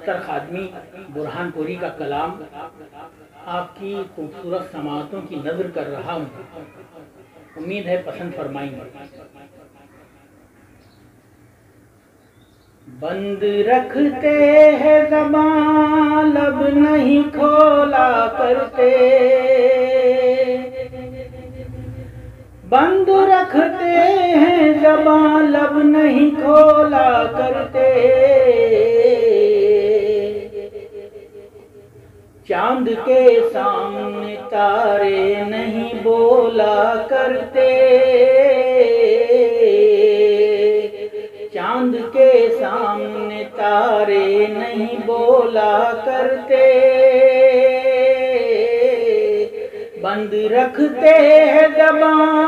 अख्तर खादमी बुरहानपुरी का कलाम आपकी खूबसूरत समाअतों की नज़र कर रहा हूँ। उम्मीद है पसंद फरमाएंगे। बंद रखते हैं ज़बान लब नहीं खोला करते, बंद रखते हैं ज़बान लब नहीं खोला करते। चांद के सामने तारे नहीं बोला करते, चांद के सामने तारे नहीं बोला करते। बंद रखते हैं ज़बान,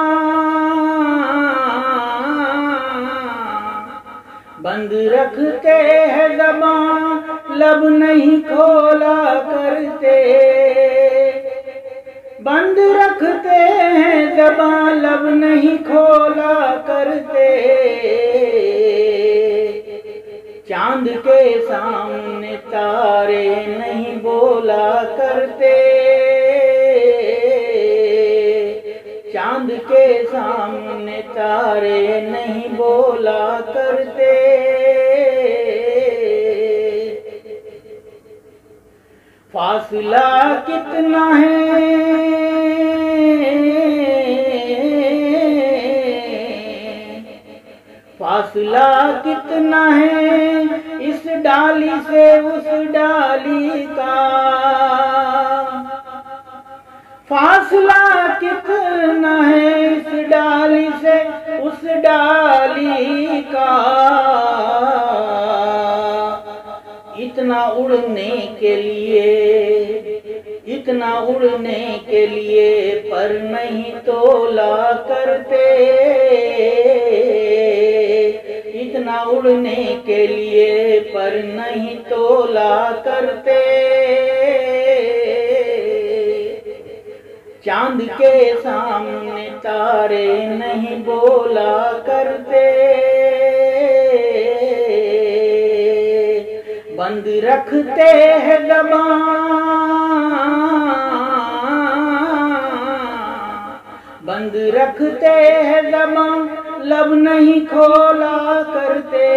बंद रखते हैं ज़बान लब नहीं खोला करते, बंद रखते हैं ज़बान लब नहीं खोला करते। चांद के सामने तारे नहीं बोला करते, चांद के सामने तारे नहीं बोला करते। फासला कितना है, फासला कितना है इस डाली से उस डाली का, फासला कितना है इस डाली से उस डाली का। इतना उड़ने के लिए, इतना उड़ने के लिए पर नहीं तोला करते, इतना उड़ने के लिए पर नहीं तोला करते। चांद के सामने तारे नहीं बोला करते, बंद रखते हैं ज़बान, बंद रखते हैं ज़बान लब नहीं खोला करते।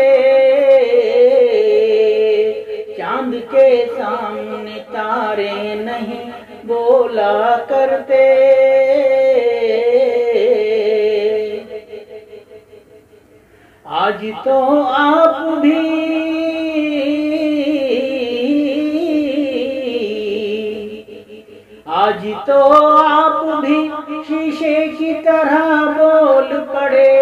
चांद के सामने तारे नहीं बोला करते। आज तो आप भी आज तो आप भी शीशे की तरह बोल पड़े,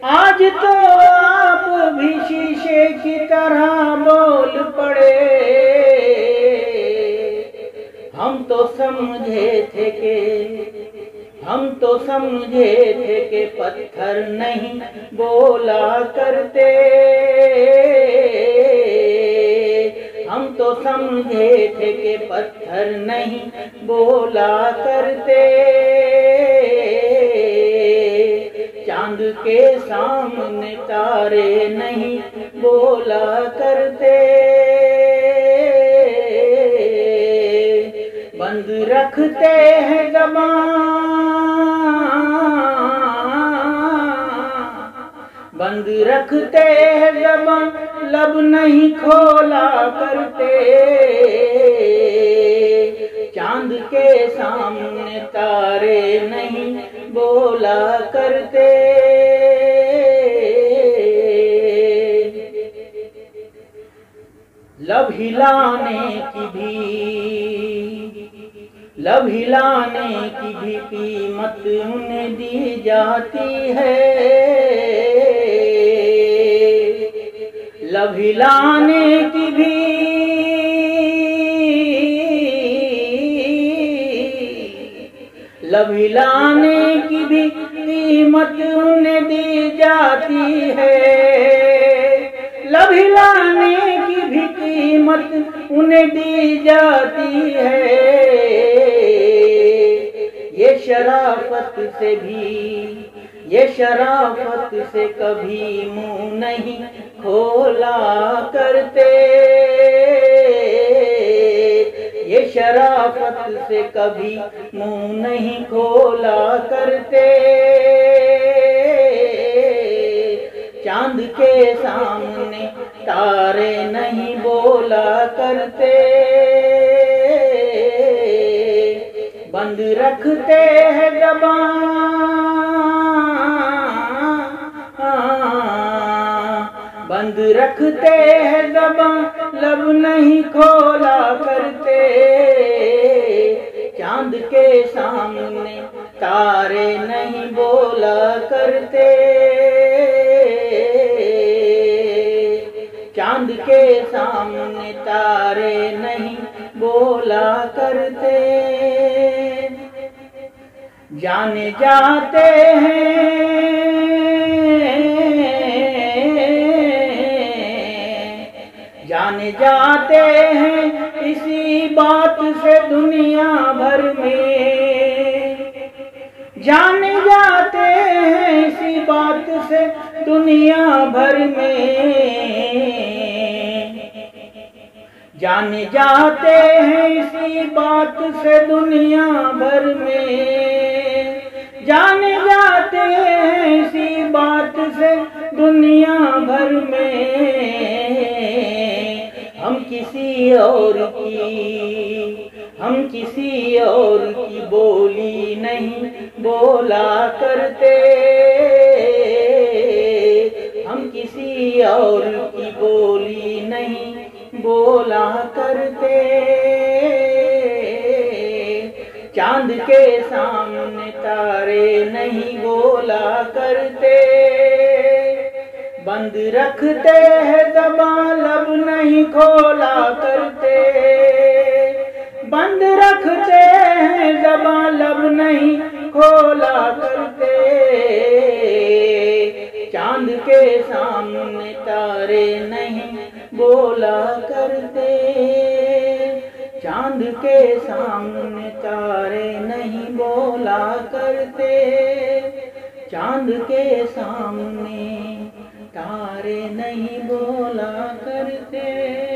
आज तो आप भी शीशे की तरह बोल पड़े। हम तो समझे थे कि, हम तो समझे थे कि पत्थर नहीं बोला करते, हम तो समझे थे कि पत्थर नहीं बोला करते। चांद के सामने तारे नहीं बोला करते, बंद रखते हैं ज़बान, बंद रखते हैं ज़बान लब नहीं खोला करते। चांद के सामने तारे नहीं बोला करते। लब हिलाने की भी, लब हिलाने की भी कीमत उन्हें दी जाती है, लब हिलाने की भी, लब हिलाने की भी कीमत उन्हें दी जाती है, लब हिलाने की भी कीमत उन्हें दी जाती है। ये शराफत से भी, ये शराफत से कभी मुंह नहीं खोला करते, ये शराफत से कभी मुंह नहीं खोला करते, चांद के सामने तारे नहीं बोला करते, बंद रखते हैं ज़बान, बंद रखते हैं ज़बान, लब नहीं खोला करते, चांद के सामने तारे नहीं बोला करते, चांद के सामने तारे नहीं बोला करते, जाने जाते हैं, जाने जाते हैं इसी बात से दुनिया भर में, जाने जाते हैं इसी बात से दुनिया भर में, जाने जाते हैं इसी बात से दुनिया भर में, जाने जाते हैं इसी बात से दुनिया भर में, हम किसी और की बोली नहीं बोला करते, हम किसी और की बोली नहीं बोला करते, चांद के सामने तारे नहीं बोला करते, बंद रखते हैं ज़बान, लब नहीं खोला करते, बंद रखते हैं ज़बान, लब नहीं खोला करते, चांद के सामने तारे नहीं बोला करते, चांद के सामने तारे नहीं बोला करते, चांद के सामने तारे नहीं बोला करते।